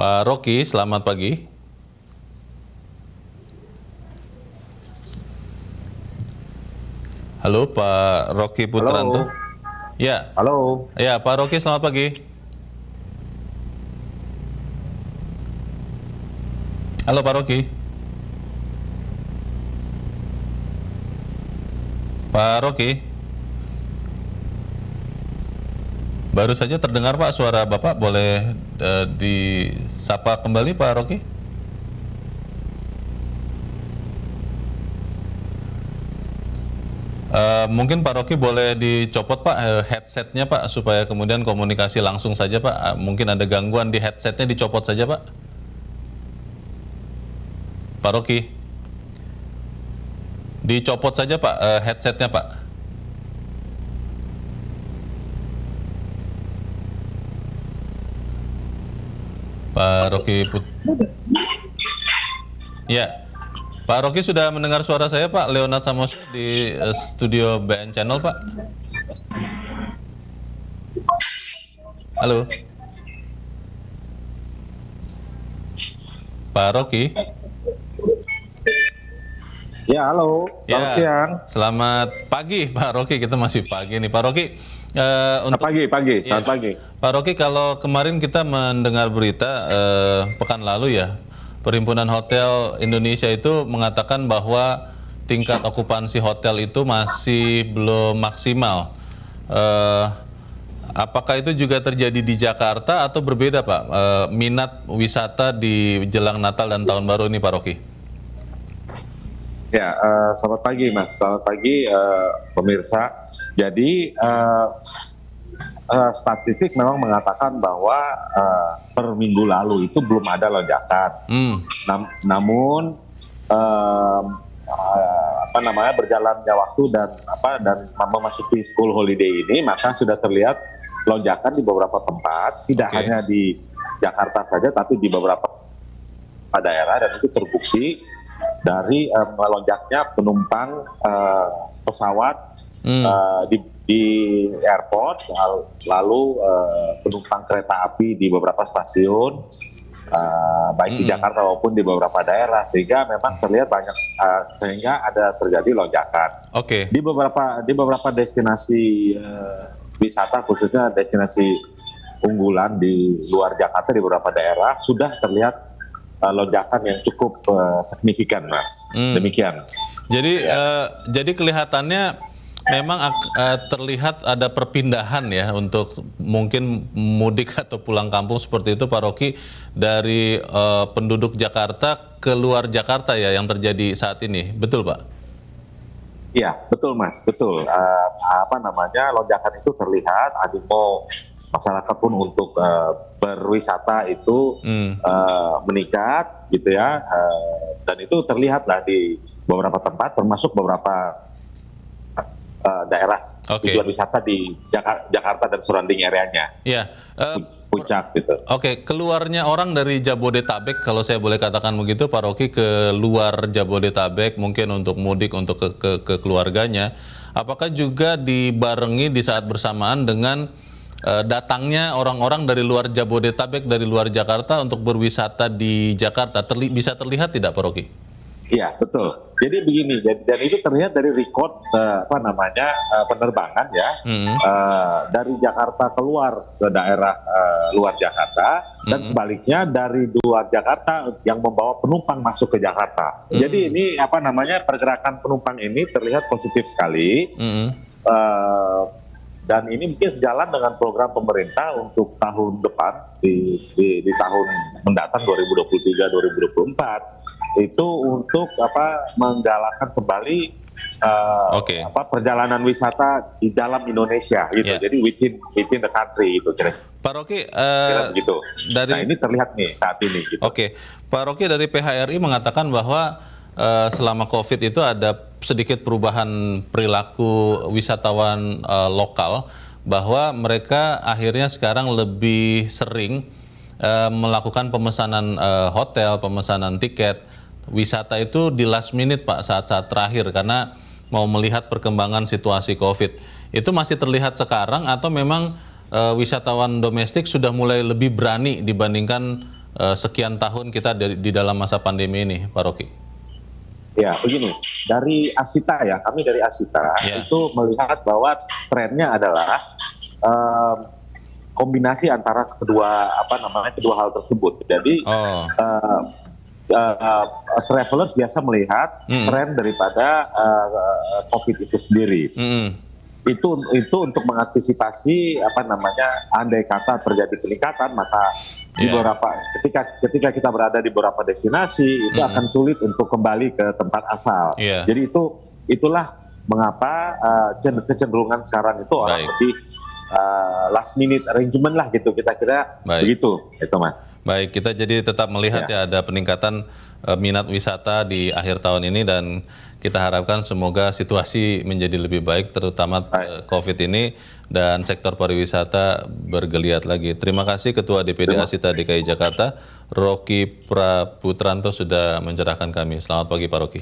Pak Rocky, selamat pagi. Halo Pak Rocky Putranto. Halo. Ya, Halo. ya Pak Rocky, selamat pagi. Halo Pak Rocky. Pak Rocky. Baru saja terdengar Pak suara Bapak, boleh disapa kembali Pak Rocky? Mungkin Pak Rocky boleh dicopot Pak headsetnya Pak, supaya kemudian komunikasi langsung saja Pak. Mungkin ada gangguan di headsetnya, dicopot saja Pak. Pak Rocky, dicopot saja Pak headsetnya Pak. Pak Rocky Ya, Pak Rocky sudah mendengar suara saya Pak, Leonard Samosa di studio BN Channel Pak. Halo Pak Rocky. Ya, halo. Selamat siang. Selamat pagi Pak Rocky, kita masih pagi nih Pak Rocky. Pagi. Selamat pagi. Pak Rocky, kalau kemarin kita mendengar berita pekan lalu ya, Perhimpunan Hotel Indonesia itu mengatakan bahwa tingkat okupansi hotel itu masih belum maksimal. Apakah itu juga terjadi di Jakarta atau berbeda Pak, minat wisata di jelang Natal dan Tahun Baru ini Pak Rocky? Ya, selamat pagi Mas. Selamat pagi pemirsa. Jadi statistik memang mengatakan bahwa per minggu lalu itu belum ada lonjakan. Namun berjalannya waktu dan memasuki school holiday ini, maka sudah terlihat lonjakan di beberapa tempat, tidak hanya di Jakarta saja, tapi di beberapa daerah, dan itu terbukti dari melonjaknya penumpang pesawat di airport, lalu penumpang kereta api di beberapa stasiun, baik di Jakarta maupun di beberapa daerah, sehingga memang terlihat banyak, sehingga ada terjadi lonjakan. Di beberapa destinasi wisata, khususnya destinasi unggulan di luar Jakarta, di beberapa daerah sudah terlihat lonjakan yang cukup signifikan, Mas. Demikian. Jadi kelihatannya memang terlihat ada perpindahan ya untuk mungkin mudik atau pulang kampung seperti itu Pak Rocky, dari penduduk Jakarta ke luar Jakarta ya yang terjadi saat ini, betul Pak? Iya, betul Mas, betul. Lonjakan itu terlihat, animo masyarakat pun untuk berwisata itu meningkat gitu ya, dan itu terlihatlah di beberapa tempat, termasuk beberapa daerah tujuan wisata di Jakarta dan surrounding area-nya. Puncak gitu. Keluarnya orang dari Jabodetabek, kalau saya boleh katakan begitu Pak Rocky, ke luar Jabodetabek mungkin untuk mudik, untuk ke keluarganya, apakah juga dibarengi di saat bersamaan dengan datangnya orang-orang dari luar Jabodetabek, dari luar Jakarta untuk berwisata di Jakarta? Bisa terlihat tidak Pak Rocky? Iya, betul. Jadi begini, dan itu terlihat dari record penerbangan ya, dari Jakarta keluar ke daerah luar Jakarta, dan sebaliknya dari luar Jakarta yang membawa penumpang masuk ke Jakarta. Jadi ini pergerakan penumpang ini terlihat positif sekali. Dan ini mungkin sejalan dengan program pemerintah untuk tahun depan, di tahun mendatang 2023-2024, itu untuk menggalakkan kembali perjalanan wisata di dalam Indonesia gitu. Jadi within the country gitu kira. Pak Rocky, gitu. Ini terlihat nih saat ini gitu. Pak Rocky, dari PHRI mengatakan bahwa selama COVID itu ada sedikit perubahan perilaku wisatawan lokal, bahwa mereka akhirnya sekarang lebih sering melakukan pemesanan hotel, pemesanan tiket wisata itu di last minute Pak, saat-saat terakhir, karena mau melihat perkembangan situasi COVID. Itu masih terlihat sekarang atau memang wisatawan domestik sudah mulai lebih berani dibandingkan sekian tahun kita di dalam masa pandemi ini, Pak Rocky? Ya, begini, dari Asita ya, kami dari Asita itu melihat bahwa trennya adalah kombinasi antara kedua hal tersebut. Jadi travelers biasa melihat tren daripada COVID itu sendiri. Itu untuk mengantisipasi andai kata terjadi peningkatan, maka di beberapa ketika kita berada di beberapa destinasi itu akan sulit untuk kembali ke tempat asal. Jadi itulah mengapa kecenderungan sekarang itu orang lebih last minute arrangement lah gitu, kita begitu itu Mas. Baik, kita jadi tetap melihat ya ada peningkatan minat wisata di akhir tahun ini, dan kita harapkan semoga situasi menjadi lebih baik, terutama COVID ini, dan sektor pariwisata bergeliat lagi. Terima kasih Ketua DPD Asita DKI Jakarta, Rocky Praputranto, sudah mencerahkan kami. Selamat pagi Pak Rocky.